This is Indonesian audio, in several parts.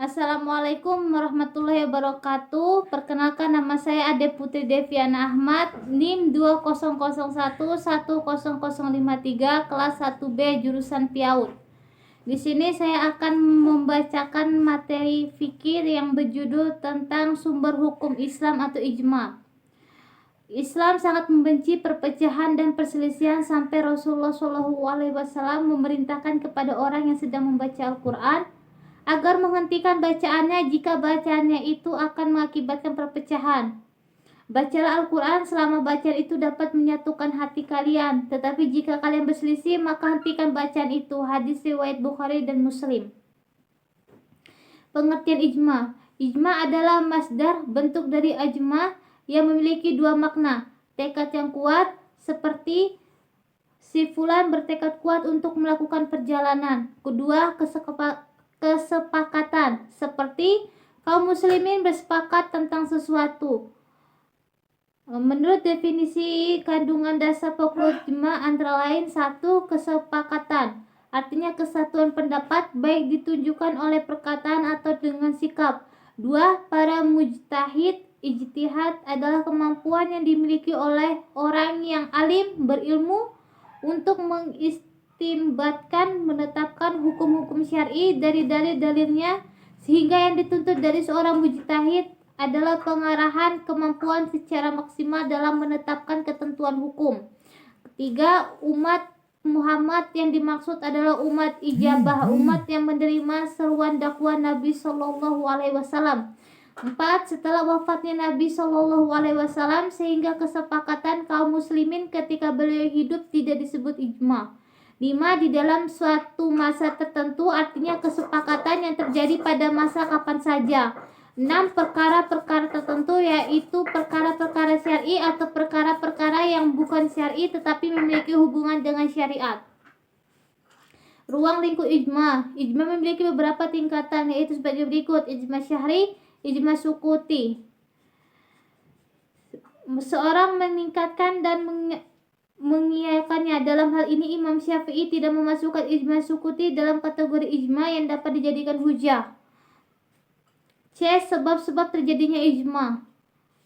Assalamualaikum warahmatullahi wabarakatuh. Perkenalkan, nama saya Ade Putri Deviana Ahmad, NIM 2001100053, kelas 1B jurusan PIAUD. Di sini saya akan membacakan materi fikih yang berjudul tentang sumber hukum Islam atau ijma. Islam sangat membenci perpecahan dan perselisihan sampai Rasulullah SAW memerintahkan kepada orang yang sedang membaca Al-Quran agar menghentikan bacaannya jika bacaannya itu akan mengakibatkan perpecahan. Bacalah Al-Quran selama bacaan itu dapat menyatukan hati kalian, tetapi jika kalian berselisih maka hentikan bacaan itu. Hadis riwayat Bukhari dan Muslim. Pengertian ijma. Ijma adalah masdar bentuk dari ajma yang memiliki dua makna. Tekad yang kuat, seperti si fulan bertekad kuat untuk melakukan perjalanan. Kedua, kesepakatan, seperti kaum muslimin bersepakat tentang sesuatu. Menurut definisi kandungan dasar pokok ijma antara lain: 1. Kesepakatan, artinya kesatuan pendapat baik ditunjukkan oleh perkataan atau dengan sikap. 2. Para mujtahid. Ijtihad adalah kemampuan yang dimiliki oleh orang yang alim berilmu untuk mengistimbatkan, menetapkan hukum-hukum syar'i dari dalil-dalilnya, sehingga yang dituntut dari seorang mujtahid adalah pengarahan kemampuan secara maksimal dalam menetapkan ketentuan hukum. Ketiga, umat Muhammad yang dimaksud adalah umat ijabah, umat yang menerima seruan dakwah Nabi SAW. 4. Setelah wafatnya Nabi SAW, sehingga kesepakatan kaum muslimin ketika beliau hidup tidak disebut ijma. 5. Di dalam suatu masa tertentu, artinya kesepakatan yang terjadi pada masa kapan saja. 6. Perkara-perkara tertentu, yaitu perkara-perkara syar'i atau perkara-perkara yang bukan syar'i tetapi memiliki hubungan dengan syariat. Ruang lingkup ijma. Ijma memiliki beberapa tingkatan, yaitu sebagai berikut: ijma syahri, ijma sukuti. Seorang meningkatkan dan mengiyakannya. Dalam hal ini Imam Syafi'i tidak memasukkan ijma sukuti dalam kategori ijma yang dapat dijadikan hujah. C. Sebab-sebab terjadinya ijma.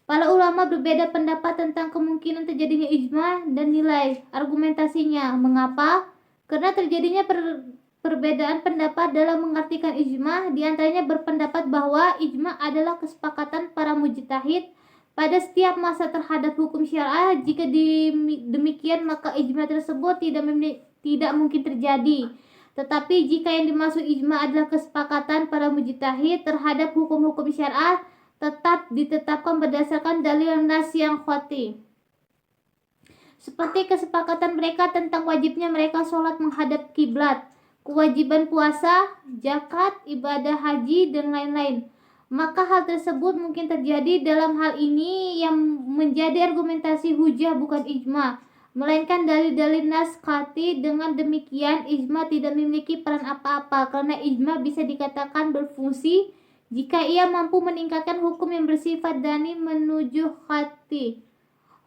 Para ulama berbeda pendapat tentang kemungkinan terjadinya ijma dan nilai argumentasinya. Mengapa? Karena terjadinya perbedaan pendapat dalam mengartikan ijma. Di antaranya berpendapat bahwa ijma adalah kesepakatan para mujtahid pada setiap masa terhadap hukum syar'ah. Jika demikian maka ijma tersebut tidak mungkin terjadi. Tetapi jika yang dimaksud ijma adalah kesepakatan para mujtahid terhadap hukum-hukum syar'ah, tetap ditetapkan berdasarkan dalil nas yang qat'i. Seperti kesepakatan mereka tentang wajibnya mereka sholat menghadap kiblat, kewajiban puasa, zakat, ibadah haji, dan lain-lain. Maka hal tersebut mungkin terjadi. Dalam hal ini yang menjadi argumentasi hujah bukan ijma, melainkan dalil-dalil nas qat'i. Dengan demikian ijma tidak memiliki peran apa-apa, karena ijma bisa dikatakan berfungsi jika ia mampu meningkatkan hukum yang bersifat dani menuju qat'i.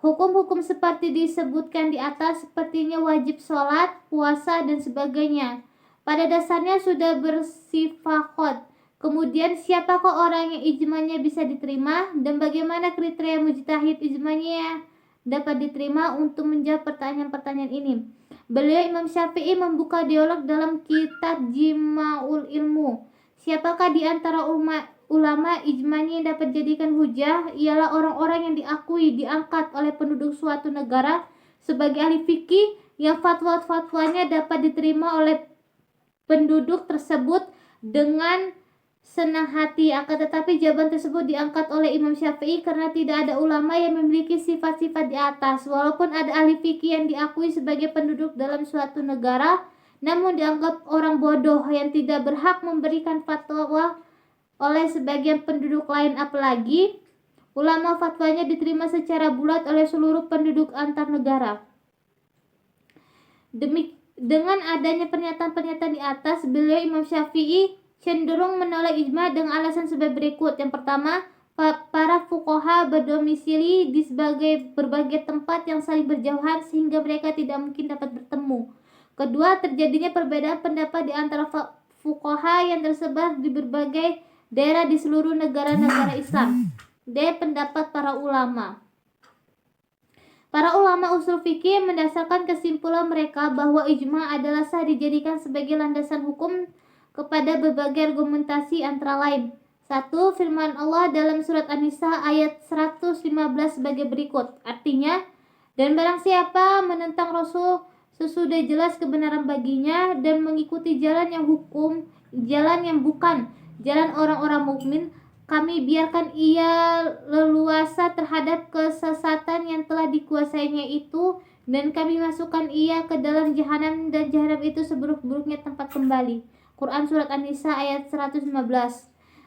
Hukum-hukum seperti disebutkan di atas, sepertinya wajib sholat, puasa, dan sebagainya, pada dasarnya sudah bersifat qat'. Kemudian siapakah orang yang ijmanya bisa diterima, dan bagaimana kriteria mujtahid ijmanya dapat diterima? Untuk menjawab pertanyaan-pertanyaan ini, beliau Imam Syafi'i membuka dialog dalam kitab Jima'ul Ilmu. Siapakah di antara ulama ijmanya yang dapat dijadikan hujah? Ialah orang-orang yang diakui diangkat oleh penduduk suatu negara sebagai ahli fikih, yang fatwa-fatwanya dapat diterima oleh penduduk tersebut dengan senang hati. Akan tetapi jawaban tersebut diangkat oleh Imam Syafi'i karena tidak ada ulama yang memiliki sifat-sifat di atas. Walaupun ada ahli fikih yang diakui sebagai penduduk dalam suatu negara, namun dianggap orang bodoh yang tidak berhak memberikan fatwa oleh sebagian penduduk lain. Apalagi ulama fatwanya diterima secara bulat oleh seluruh penduduk antar negara. Dengan adanya pernyataan-pernyataan di atas, beliau Imam Syafi'i cenderung menolak ijma dengan alasan sebagai berikut. Yang pertama, para fuqaha berdomisili di berbagai tempat yang saling berjauhan sehingga mereka tidak mungkin dapat bertemu. Kedua, terjadinya perbedaan pendapat di antara fuqaha yang tersebar di berbagai daerah di seluruh negara-negara Islam. D. Pendapat para ulama. Para ulama usul fikih mendasarkan kesimpulan mereka bahwa ijma adalah sah dijadikan sebagai landasan hukum kepada berbagai argumentasi antara lain. 1. Firman Allah dalam surat An-Nisa ayat 115 sebagai berikut. Artinya, dan barang siapa menentang Rasul sesudah jelas kebenaran baginya dan mengikuti jalan yang bukan jalan orang-orang mukmin, kami biarkan ia leluasa terhadap kesesatan yang telah dikuasainya itu, dan kami masukkan ia ke dalam jahanam, dan jahanam itu seburuk-buruknya tempat kembali. Quran Surat An-Nisa ayat 115.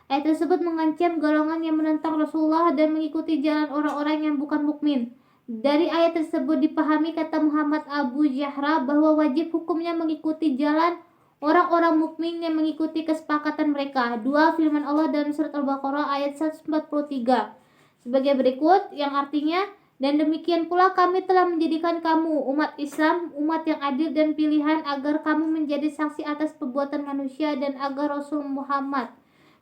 Ayat tersebut mengancam golongan yang menentang Rasulullah dan mengikuti jalan orang-orang yang bukan mukmin. Dari ayat tersebut dipahami, kata Muhammad Abu Jahra, bahwa wajib hukumnya mengikuti jalan orang-orang mukmin yang mengikuti kesepakatan mereka. 2. Firman Allah dalam surat Al-Baqarah ayat 143 sebagai berikut, yang artinya, dan demikian pula kami telah menjadikan kamu umat Islam, umat yang adil dan pilihan, agar kamu menjadi saksi atas perbuatan manusia dan agar Rasul Muhammad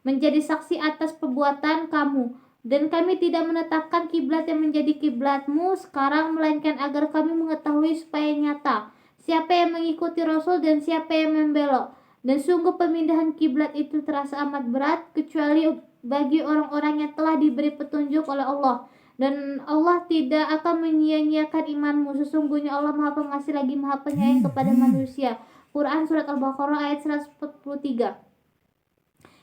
menjadi saksi atas perbuatan kamu. Dan kami tidak menetapkan kiblat yang menjadi kiblatmu sekarang, melainkan agar kami mengetahui supaya nyata siapa yang mengikuti Rasul dan siapa yang membelok. Dan sungguh pemindahan kiblat itu terasa amat berat, kecuali bagi orang-orang yang telah diberi petunjuk oleh Allah. Dan Allah tidak akan menyia-nyiakan imanmu. Sesungguhnya Allah Maha Pengasih lagi Maha Penyayang kepada manusia. Quran Surat Al-Baqarah ayat 143.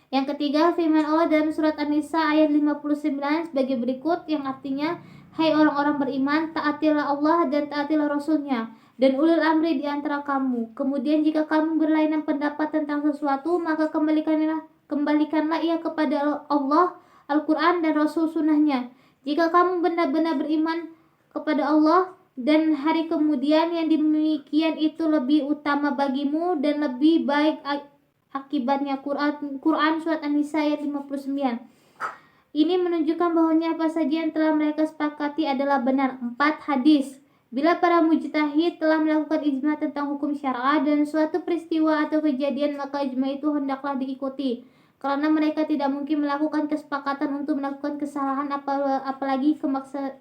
Yang ketiga, firman Allah dalam surat An-Nisa ayat 59 sebagai berikut, yang artinya, hai orang-orang beriman, taatilah Allah dan taatilah Rasulnya dan ulil amri di antara kamu. Kemudian jika kamu berlainan pendapat tentang sesuatu, maka kembalikanlah ia kepada Allah, Al-Quran dan Rasul sunnahnya. Jika kamu benar-benar beriman kepada Allah dan hari kemudian, yang demikian itu lebih utama bagimu dan lebih baik akibatnya. Quran Surat An-Nisa ayat 59. Ini menunjukkan bahwanya apa saja yang telah mereka sepakati adalah benar. 4. Hadis. Bila para mujtahid telah melakukan ijma tentang hukum syar'ah dan suatu peristiwa atau kejadian, maka ijma itu hendaklah diikuti, karena mereka tidak mungkin melakukan kesepakatan untuk melakukan kesalahan, apalagi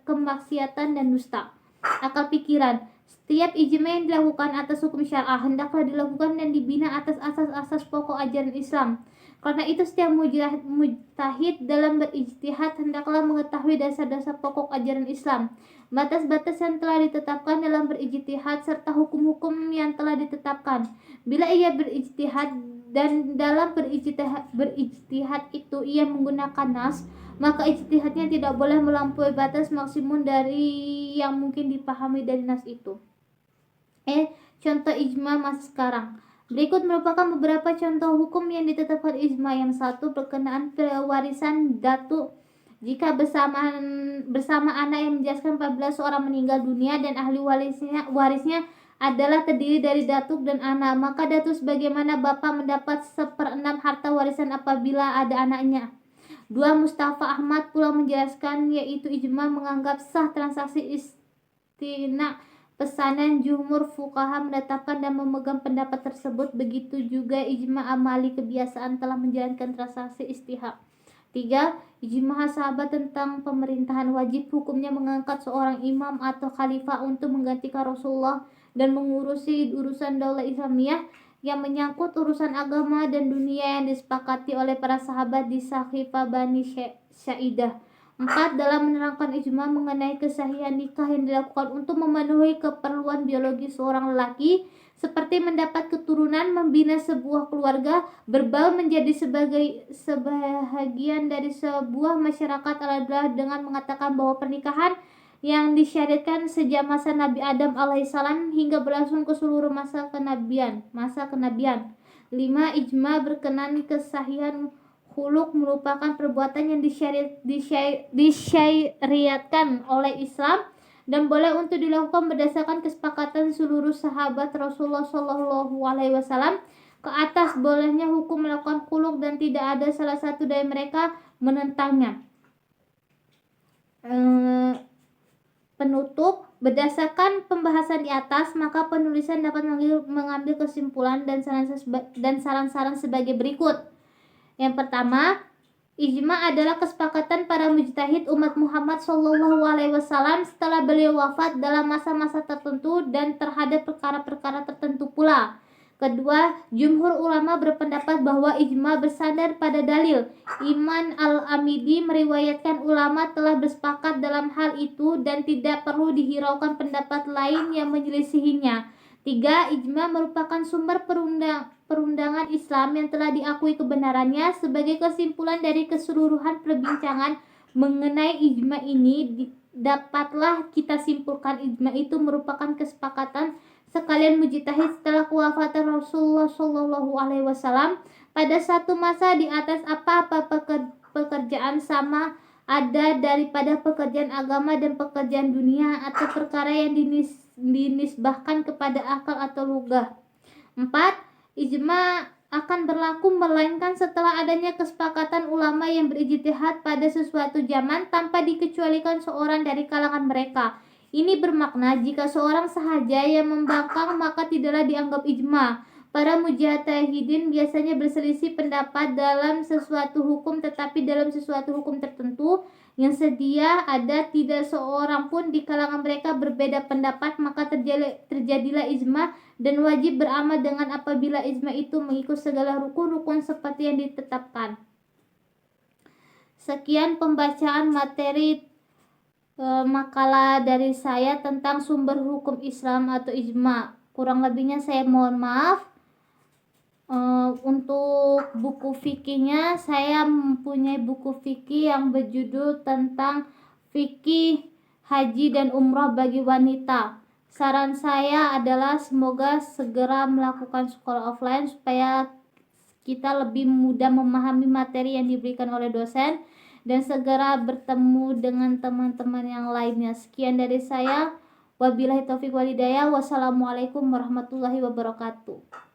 kemaksiatan dan dusta akal pikiran. Setiap ijma yang dilakukan atas hukum syar'ah hendaklah dilakukan dan dibina atas asas-asas pokok ajaran Islam. Karena itu setiap mujtahid dalam berijtihad hendaklah mengetahui dasar-dasar pokok ajaran Islam, batas-batas yang telah ditetapkan dalam berijtihad, serta hukum-hukum yang telah ditetapkan. Bila ia berijtihad dan dalam berijtihad itu ia menggunakan nas, maka ijtihadnya tidak boleh melampaui batas maksimum dari yang mungkin dipahami dari nas itu. Contoh ijma masa sekarang. Berikut merupakan beberapa contoh hukum yang ditetapkan ijma. Yang 1, berkenaan pewarisan datu. Jika bersama anak yang menjelaskan 14 orang meninggal dunia dan ahli warisnya adalah terdiri dari datuk dan anak, maka datuk sebagaimana bapa mendapat 1/6 harta warisan apabila ada anaknya. 2. Mustafa Ahmad pula menjelaskan, yaitu ijma menganggap sah transaksi istina pesanan. Jumhur fuqaha menetapkan dan memegang pendapat tersebut. Begitu juga ijma amali, kebiasaan telah menjalankan transaksi istihab. 3. Ijma sahabat tentang pemerintahan. Wajib hukumnya mengangkat seorang imam atau khalifah untuk menggantikan Rasulullah dan mengurusi urusan daulah Islamiyah yang menyangkut urusan agama dan dunia yang disepakati oleh para sahabat di Sakhifah Bani Syaidah. 4. Dalam menerangkan ijma mengenai kesahihan nikah yang dilakukan untuk memenuhi keperluan biologi seorang lelaki, seperti mendapat keturunan, membina sebuah keluarga, berbaur menjadi sebahagian dari sebuah masyarakat, adalah dengan mengatakan bahwa pernikahan yang disyariatkan sejak masa Nabi Adam alaihissalam hingga berlangsung ke seluruh masa kenabian. 5. Ijma berkenan kesahihan khuluk merupakan perbuatan yang disyariatkan oleh Islam dan boleh untuk dilakukan berdasarkan kesepakatan seluruh sahabat Rasulullah SAW ke atas bolehnya hukum melakukan khuluk dan tidak ada salah satu dari mereka menentangnya. Penutup, berdasarkan pembahasan di atas, maka penulisan dapat mengambil kesimpulan dan saran-saran sebagai berikut. Yang pertama, Ijma adalah kesepakatan para mujtahid umat Muhammad SAW setelah beliau wafat dalam masa-masa tertentu dan terhadap perkara-perkara tertentu pula. Kedua, jumhur ulama berpendapat bahwa ijma bersandar pada dalil. Iman al-Amidi meriwayatkan ulama telah bersepakat dalam hal itu dan tidak perlu dihiraukan pendapat lain yang menyelisihinya. Tiga, ijma merupakan sumber perundangan Islam yang telah diakui kebenarannya. Sebagai kesimpulan dari keseluruhan perbincangan mengenai ijma ini, dapatlah kita simpulkan ijma itu merupakan kesepakatan sekalian mujtahid setelah kewafatan Rasulullah SAW pada satu masa di atas apa-apa pekerjaan sama ada daripada pekerjaan agama dan pekerjaan dunia atau perkara yang dinisbahkan kepada akal atau lugah. 4. Ijma akan berlaku melainkan setelah adanya kesepakatan ulama yang berijtihad pada sesuatu zaman tanpa dikecualikan seorang dari kalangan mereka. Ini bermakna jika seorang sahaja yang membangkang maka tidaklah dianggap ijma. Para mujtahidin biasanya berselisih pendapat dalam sesuatu hukum, tetapi dalam sesuatu hukum tertentu yang sedia ada tidak seorang pun di kalangan mereka berbeda pendapat, maka terjadilah ijma dan wajib beramal dengan apabila ijma itu mengikut segala rukun-rukun seperti yang ditetapkan. Sekian pembacaan materi makalah dari saya tentang sumber hukum Islam atau ijma. Kurang lebihnya saya mohon maaf. Untuk buku fikihnya, saya mempunyai buku fikih yang berjudul tentang fikih haji dan umrah bagi wanita. Saran saya adalah semoga segera melakukan sekolah offline supaya kita lebih mudah memahami materi yang diberikan oleh dosen dan segera bertemu dengan teman-teman yang lainnya. Sekian dari saya. Wabillahi taufiq wal hidayah. Wassalamualaikum warahmatullahi wabarakatuh.